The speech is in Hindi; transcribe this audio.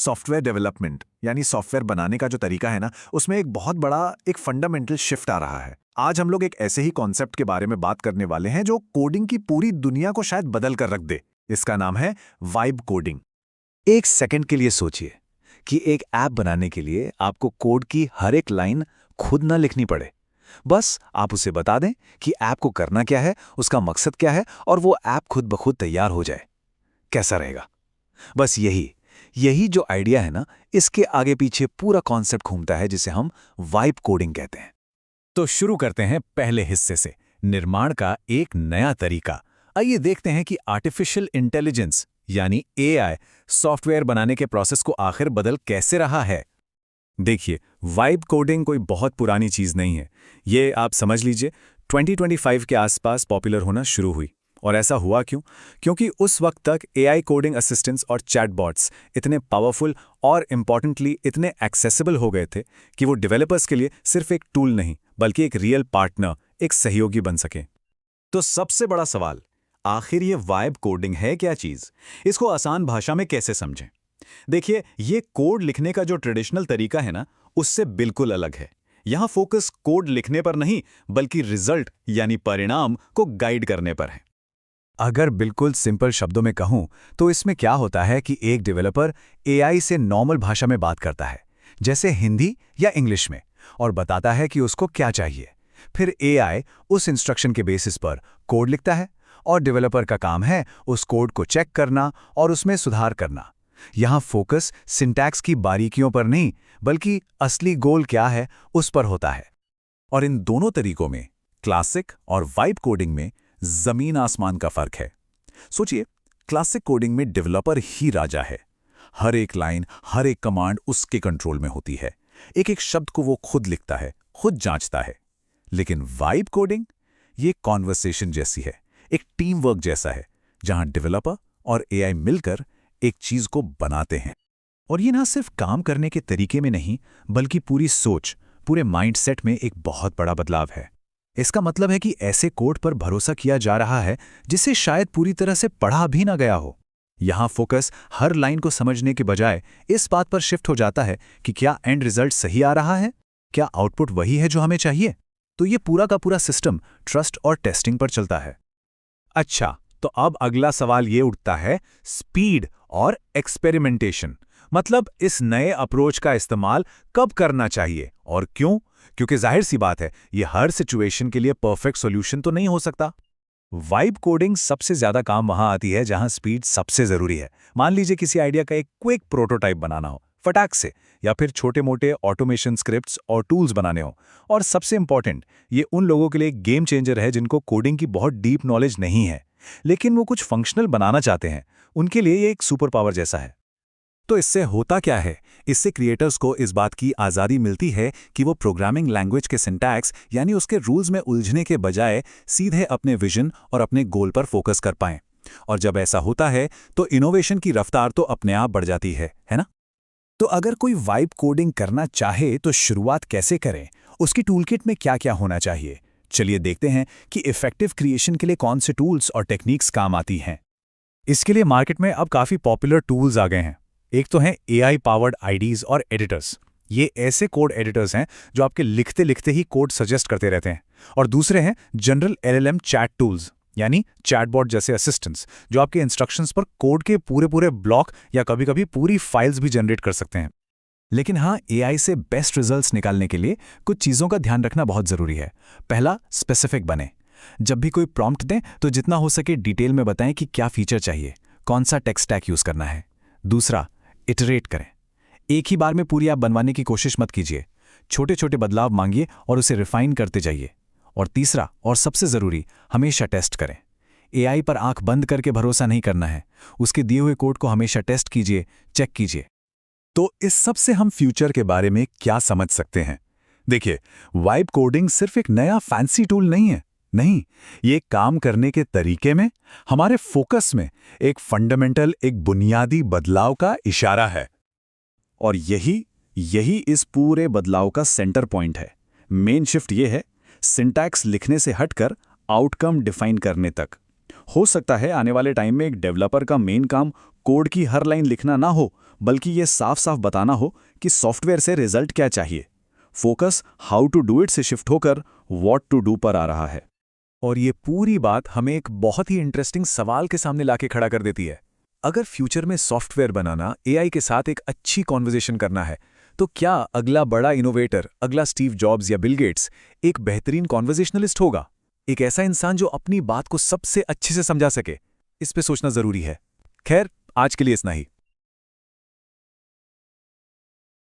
सॉफ्टवेयर डेवलपमेंट यानी सॉफ्टवेयर बनाने का जो तरीका है ना, उसमें एक बहुत बड़ा एक फंडामेंटल शिफ्ट आ रहा है। आज हम लोग एक ऐसे ही कॉन्सेप्ट के बारे में बात करने वाले हैं जो कोडिंग की पूरी दुनिया को शायद बदल कर रख दे। इसका नाम है वाइब कोडिंग। एक सेकंड के लिए सोचिए कि एक ऐप बनाने के लिए आपको कोड की हर एक लाइन खुद ना लिखनी पड़े। बस आप उसे बता दें कि ऐप को करना क्या है, उसका मकसद क्या है, और वो ऐप खुद ब खुद तैयार हो जाए। कैसा रहेगा? बस यही जो आइडिया है ना, इसके आगे पीछे पूरा कॉन्सेप्ट घूमता है जिसे हम वाइब कोडिंग कहते हैं। तो शुरू करते हैं पहले हिस्से से, निर्माण का एक नया तरीका। आइए देखते हैं कि आर्टिफिशियल इंटेलिजेंस यानी एआई सॉफ्टवेयर बनाने के प्रोसेस को आखिर बदल कैसे रहा है। देखिए, वाइब कोडिंग कोई बहुत पुरानी चीज नहीं है। ये आप समझ लीजिए 2025 के आसपास पॉपुलर होना शुरू हुई। और ऐसा हुआ क्यों? क्योंकि उस वक्त तक एआई कोडिंग असिस्टेंट्स और चैटबॉट्स इतने पावरफुल और इम्पॉर्टेंटली इतने एक्सेसिबल हो गए थे कि वो डेवलपर्स के लिए सिर्फ एक टूल नहीं बल्कि एक रियल पार्टनर, एक सहयोगी बन सके। तो सबसे बड़ा सवाल, आखिर ये वाइब कोडिंग है क्या चीज? इसको आसान भाषा में कैसे समझें? देखिए, ये कोड लिखने का जो ट्रेडिशनल तरीका है ना, उससे बिल्कुल अलग है। यहां फोकस कोड लिखने पर नहीं बल्कि रिजल्ट यानी परिणाम को गाइड करने पर है। अगर बिल्कुल सिंपल शब्दों में कहूं तो इसमें क्या होता है कि एक डेवलपर एआई से नॉर्मल भाषा में बात करता है, जैसे हिंदी या इंग्लिश में, और बताता है कि उसको क्या चाहिए। फिर एआई उस इंस्ट्रक्शन के बेसिस पर कोड लिखता है और डेवलपर का काम है उस कोड को चेक करना और उसमें सुधार करना। यहां फोकस सिंटैक्स की बारीकियों पर नहीं बल्कि असली गोल क्या है उस पर होता है। और इन दोनों तरीकों में, क्लासिक और वाइब कोडिंग में, जमीन आसमान का फर्क है। सोचिए, क्लासिक कोडिंग में डेवलपर ही राजा है। हर एक लाइन, हर एक कमांड उसके कंट्रोल में होती है। एक एक शब्द को वो खुद लिखता है, खुद जांचता है। लेकिन वाइब कोडिंग ये कॉन्वर्सेशन जैसी है, एक टीम वर्क जैसा है, जहां डेवलपर और एआई मिलकर एक चीज को बनाते हैं। और ये ना सिर्फ काम करने के तरीके में नहीं बल्कि पूरी सोच, पूरे माइंडसेट में एक बहुत बड़ा बदलाव है। इसका मतलब है कि ऐसे कोड पर भरोसा किया जा रहा है जिसे शायद पूरी तरह से पढ़ा भी ना गया हो। यहां फोकस हर लाइन को समझने के बजाय इस बात पर शिफ्ट हो जाता है कि क्या एंड रिजल्ट सही आ रहा है, क्या आउटपुट वही है जो हमें चाहिए। तो ये पूरा का पूरा सिस्टम ट्रस्ट और टेस्टिंग पर चलता है। अच्छा, तो अब अगला सवाल ये उठता है, स्पीड और एक्सपेरिमेंटेशन। मतलब इस नए अप्रोच का इस्तेमाल कब करना चाहिए और क्यों? क्योंकि जाहिर सी बात है, ये हर सिचुएशन के लिए परफेक्ट सॉल्यूशन तो नहीं हो सकता। वाइब कोडिंग सबसे ज्यादा काम वहां आती है जहां स्पीड सबसे जरूरी है। मान लीजिए किसी आइडिया का एक क्विक प्रोटोटाइप बनाना हो फटाक से, या फिर छोटे मोटे ऑटोमेशन स्क्रिप्ट्स और टूल्स बनाने हो। और सबसे इंपॉर्टेंट, ये उन लोगों के लिए एक गेम चेंजर है जिनको कोडिंग की बहुत डीप नॉलेज नहीं है लेकिन वो कुछ फंक्शनल बनाना चाहते हैं। उनके लिए ये एक सुपर पावर जैसा है। तो इससे होता क्या है? इससे क्रिएटर्स को इस बात की आज़ादी मिलती है कि वो प्रोग्रामिंग लैंग्वेज के सिंटैक्स यानी उसके रूल्स में उलझने के बजाय सीधे अपने विजन और अपने गोल पर फोकस कर पाएं। और जब ऐसा होता है तो इनोवेशन की रफ्तार तो अपने आप बढ़ जाती है ना? तो अगर कोई वाइब कोडिंग करना चाहे तो शुरुआत कैसे करें? उसकी टूलकिट में क्या क्या होना चाहिए? चलिए देखते हैं कि इफेक्टिव क्रिएशन के लिए कौन से टूल्स और टेक्निक्स काम आती हैं। इसके लिए मार्केट में अब काफ़ी पॉपुलर टूल्स आ गए हैं। एक तो हैं एआई पावर्ड आईडीज और एडिटर्स। ये ऐसे कोड एडिटर्स हैं जो आपके लिखते लिखते ही कोड सजेस्ट करते रहते हैं। और दूसरे हैं जनरल एलएलएम चैट टूल्स, यानी चैटबॉट जैसे असिस्टेंट्स जो आपके इंस्ट्रक्शंस पर कोड के पूरे पूरे ब्लॉक या कभी कभी पूरी फाइल्स भी जनरेट कर सकते हैं। लेकिन हाँ, एआई से बेस्ट रिजल्ट्स निकालने के लिए कुछ चीज़ों का ध्यान रखना बहुत ज़रूरी है। पहला, स्पेसिफिक बने। जब भी कोई प्रॉम्प्ट दें तो जितना हो सके डिटेल में बताएं कि क्या फीचर चाहिए, कौन सा टेक स्टैक यूज़ करना है। दूसरा, इटरेट करें। एक ही बार में पूरी ऐप बनवाने की कोशिश मत कीजिए। छोटे छोटे बदलाव मांगिए और उसे रिफाइन करते जाइए। और तीसरा और सबसे ज़रूरी, हमेशा टेस्ट करें। एआई पर आंख बंद करके भरोसा नहीं करना है। उसके दिए हुए कोड को हमेशा टेस्ट कीजिए, चेक कीजिए। तो इस सब से हम फ्यूचर के बारे में क्या समझ सकते हैं? देखिए, वाइब कोडिंग सिर्फ एक नया फैंसी टूल नहीं है। नहीं, ये काम करने के तरीके में, हमारे फोकस में एक फंडामेंटल, एक बुनियादी बदलाव का इशारा है। और यही इस पूरे बदलाव का सेंटर पॉइंट है। मेन शिफ्ट ये है, सिंटैक्स लिखने से हटकर आउटकम डिफाइन करने तक। हो सकता है आने वाले टाइम में एक डेवलपर का मेन काम कोड की हर लाइन लिखना ना हो बल्कि ये साफ साफ बताना हो कि सॉफ्टवेयर से रिजल्ट क्या चाहिए। Focus how to do it से शिफ्ट होकर व्हाट टू डू पर आ रहा है। और ये पूरी बात हमें एक बहुत ही इंटरेस्टिंग सवाल के सामने लाके खड़ा कर देती है। अगर फ्यूचर में सॉफ्टवेयर बनाना, एआई के साथ एक अच्छी कॉन्वर्सेशन करना है, तो क्या अगला बड़ा इनोवेटर, अगला स्टीव जॉब्स या बिल गेट्स एक बेहतरीन कॉन्वर्सेशनलिस्ट होगा? एक ऐसा इंसान जो अपनी बात को सबसे अच्छे से समझा सके? इस पे सोचना जरूरी है। खैर, आज के लिए इतना ही।